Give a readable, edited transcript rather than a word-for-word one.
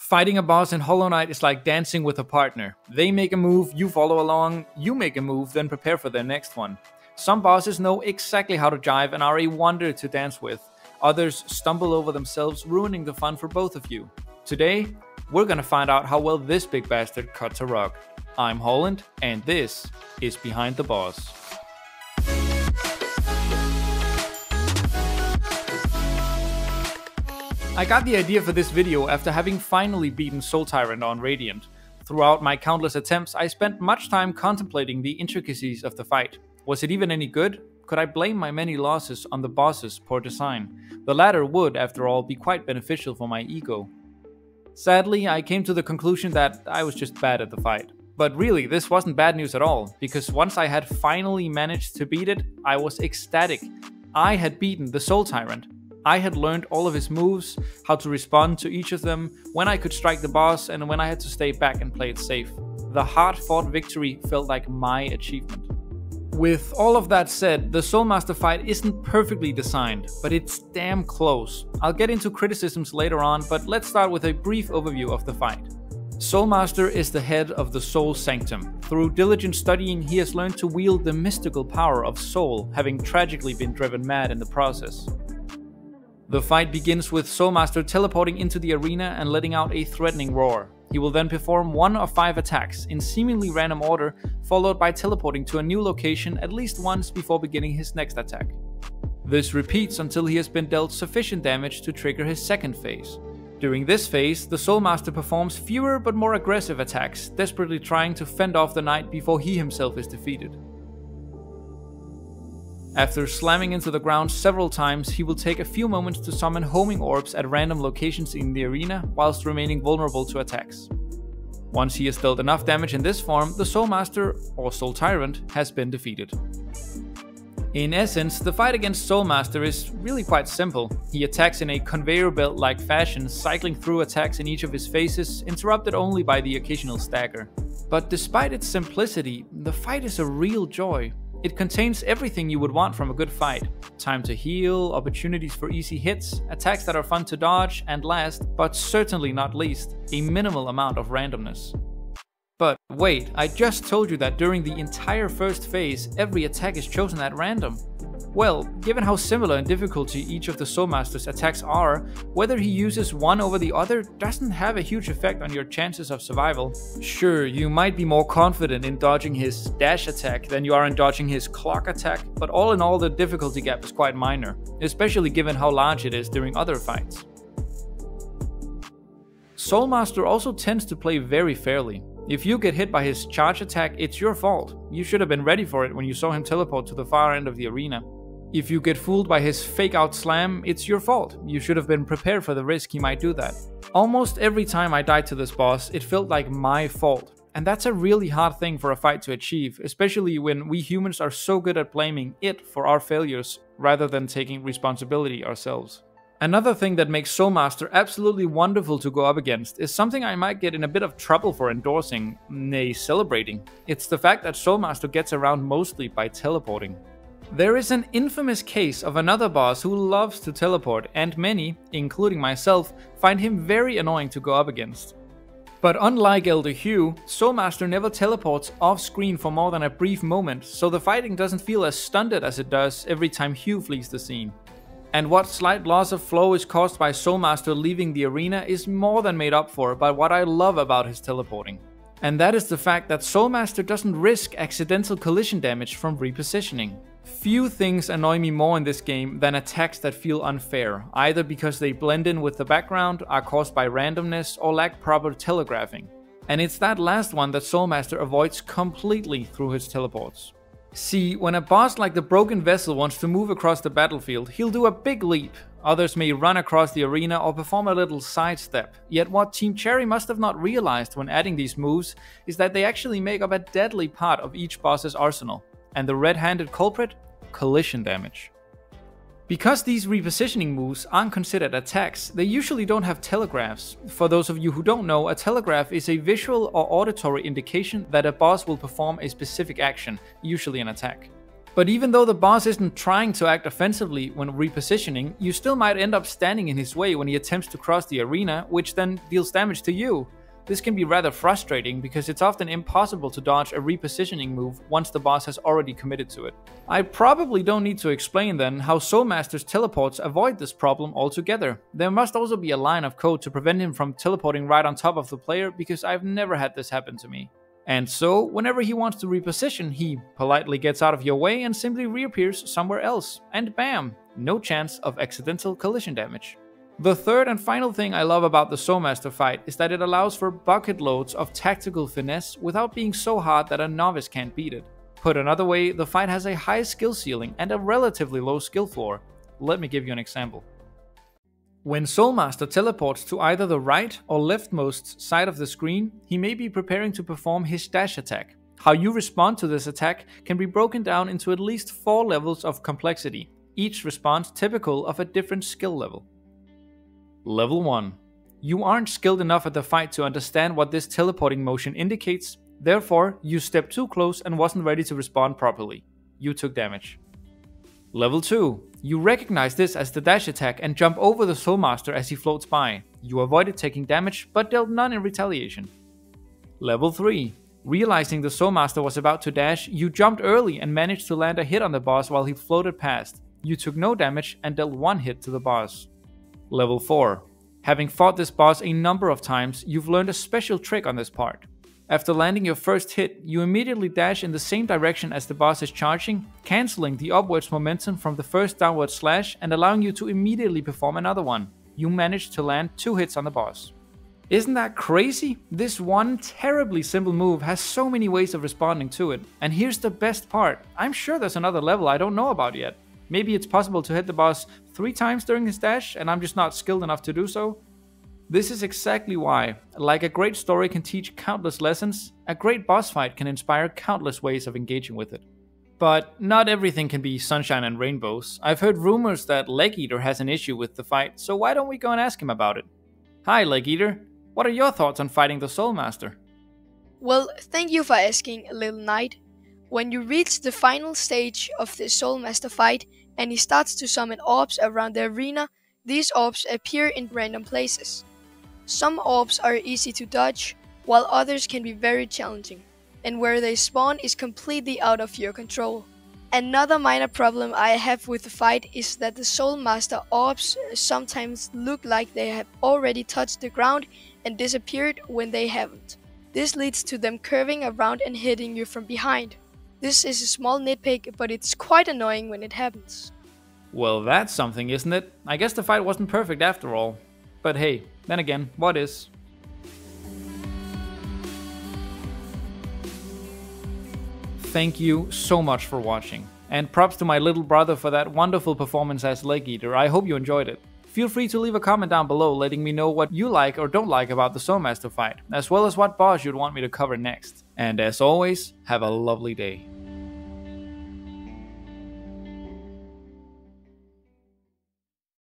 Fighting a boss in Hollow Knight is like dancing with a partner. They make a move, you follow along, you make a move, then prepare for their next one. Some bosses know exactly how to jive and are a wonder to dance with. Others stumble over themselves, ruining the fun for both of you. Today, we're gonna find out how well this big bastard cuts a rug. I'm Holland, and this is Behind the Boss. I got the idea for this video after having finally beaten Soul Tyrant on Radiant. Throughout my countless attempts, I spent much time contemplating the intricacies of the fight. Was it even any good? Could I blame my many losses on the boss's poor design? The latter would, after all, be quite beneficial for my ego. Sadly, I came to the conclusion that I was just bad at the fight. But really, this wasn't bad news at all, because once I had finally managed to beat it, I was ecstatic. I had beaten the Soul Tyrant. I had learned all of his moves, how to respond to each of them, when I could strike the boss and when I had to stay back and play it safe. The hard-fought victory felt like my achievement. With all of that said, the Soul Master fight isn't perfectly designed, but it's damn close. I'll get into criticisms later on, but let's start with a brief overview of the fight. Soul Master is the head of the Soul Sanctum. Through diligent studying, he has learned to wield the mystical power of Soul, having tragically been driven mad in the process. The fight begins with Soul Master teleporting into the arena and letting out a threatening roar. He will then perform one of 5 attacks in seemingly random order, followed by teleporting to a new location at least once before beginning his next attack. This repeats until he has been dealt sufficient damage to trigger his second phase. During this phase, the Soul Master performs fewer but more aggressive attacks, desperately trying to fend off the knight before he himself is defeated. After slamming into the ground several times, he will take a few moments to summon homing orbs at random locations in the arena, whilst remaining vulnerable to attacks. Once he has dealt enough damage in this form, the Soul Master, or Soul Tyrant, has been defeated. In essence, the fight against Soul Master is really quite simple. He attacks in a conveyor belt-like fashion, cycling through attacks in each of his phases, interrupted only by the occasional stagger. But despite its simplicity, the fight is a real joy. It contains everything you would want from a good fight. Time to heal, opportunities for easy hits, attacks that are fun to dodge, and last, but certainly not least, a minimal amount of randomness. But wait, I just told you that during the entire first phase, every attack is chosen at random. Well, given how similar in difficulty each of the Soul Master's attacks are, whether he uses one over the other doesn't have a huge effect on your chances of survival. Sure, you might be more confident in dodging his dash attack than you are in dodging his clock attack, but all in all the difficulty gap is quite minor, especially given how large it is during other fights. Soul Master also tends to play very fairly. If you get hit by his charge attack, it's your fault. You should have been ready for it when you saw him teleport to the far end of the arena. If you get fooled by his fake out slam, it's your fault. You should have been prepared for the risk he might do that. Almost every time I died to this boss, it felt like my fault. And that's a really hard thing for a fight to achieve, especially when we humans are so good at blaming it for our failures rather than taking responsibility ourselves. Another thing that makes Soul Master absolutely wonderful to go up against is something I might get in a bit of trouble for endorsing, nay celebrating. It's the fact that Soul Master gets around mostly by teleporting. There is an infamous case of another boss who loves to teleport, and many, including myself, find him very annoying to go up against. But unlike Elder Hugh, Soul Master never teleports off screen for more than a brief moment, so the fighting doesn't feel as stunted as it does every time Hugh flees the scene. And what slight loss of flow is caused by Soul Master leaving the arena is more than made up for by what I love about his teleporting. And that is the fact that Soul Master doesn't risk accidental collision damage from repositioning. Few things annoy me more in this game than attacks that feel unfair, either because they blend in with the background, are caused by randomness, or lack proper telegraphing. And it's that last one that Soul Master avoids completely through his teleports. See, when a boss like the Broken Vessel wants to move across the battlefield, he'll do a big leap. Others may run across the arena or perform a little sidestep. Yet what Team Cherry must have not realized when adding these moves is that they actually make up a deadly part of each boss's arsenal. And the red-handed culprit? Collision damage. Because these repositioning moves aren't considered attacks, they usually don't have telegraphs. For those of you who don't know, a telegraph is a visual or auditory indication that a boss will perform a specific action, usually an attack. But even though the boss isn't trying to act offensively when repositioning, you still might end up standing in his way when he attempts to cross the arena, which then deals damage to you. This can be rather frustrating because it's often impossible to dodge a repositioning move once the boss has already committed to it. I probably don't need to explain then how Soul Master's teleports avoid this problem altogether. There must also be a line of code to prevent him from teleporting right on top of the player, because I've never had this happen to me. And so, whenever he wants to reposition, he politely gets out of your way and simply reappears somewhere else, and bam, no chance of accidental collision damage. The third and final thing I love about the Soul Master fight is that it allows for bucket loads of tactical finesse without being so hard that a novice can't beat it. Put another way, the fight has a high skill ceiling and a relatively low skill floor. Let me give you an example. When Soul Master teleports to either the right or leftmost side of the screen, he may be preparing to perform his dash attack. How you respond to this attack can be broken down into at least 4 levels of complexity, each response typical of a different skill level. Level 1. You aren't skilled enough at the fight to understand what this teleporting motion indicates, therefore you stepped too close and wasn't ready to respond properly. You took damage. Level 2. You recognize this as the dash attack and jump over the Soul Master as he floats by. You avoided taking damage but dealt none in retaliation. Level 3. Realizing the Soul Master was about to dash, you jumped early and managed to land a hit on the boss while he floated past. You took no damage and dealt 1 hit to the boss. Level 4. Having fought this boss a number of times, you've learned a special trick on this part. After landing your first hit, you immediately dash in the same direction as the boss is charging, cancelling the upwards momentum from the first downward slash and allowing you to immediately perform another one. You managed to land 2 hits on the boss. Isn't that crazy? This one terribly simple move has so many ways of responding to it. And here's the best part. I'm sure there's another level I don't know about yet. Maybe it's possible to hit the boss 3 times during his dash and I'm just not skilled enough to do so. This is exactly why, like a great story can teach countless lessons, a great boss fight can inspire countless ways of engaging with it. But not everything can be sunshine and rainbows. I've heard rumors that Leg Eater has an issue with the fight, so why don't we go and ask him about it? Hi Leg Eater, what are your thoughts on fighting the Soul Master? Well, thank you for asking, Little Knight. When you reach the final stage of the Soul Master fight and he starts to summon orbs around the arena, these orbs appear in random places. Some orbs are easy to dodge, while others can be very challenging, and where they spawn is completely out of your control. Another minor problem I have with the fight is that the Soul Master orbs sometimes look like they have already touched the ground and disappeared when they haven't. This leads to them curving around and hitting you from behind. This is a small nitpick, but it's quite annoying when it happens. Well, that's something, isn't it? I guess the fight wasn't perfect after all. But hey, then again, what is? Thank you so much for watching. And props to my little brother for that wonderful performance as Leg Eater. I hope you enjoyed it. Feel free to leave a comment down below letting me know what you like or don't like about the Soul Master fight, as well as what boss you'd want me to cover next. And as always, have a lovely day.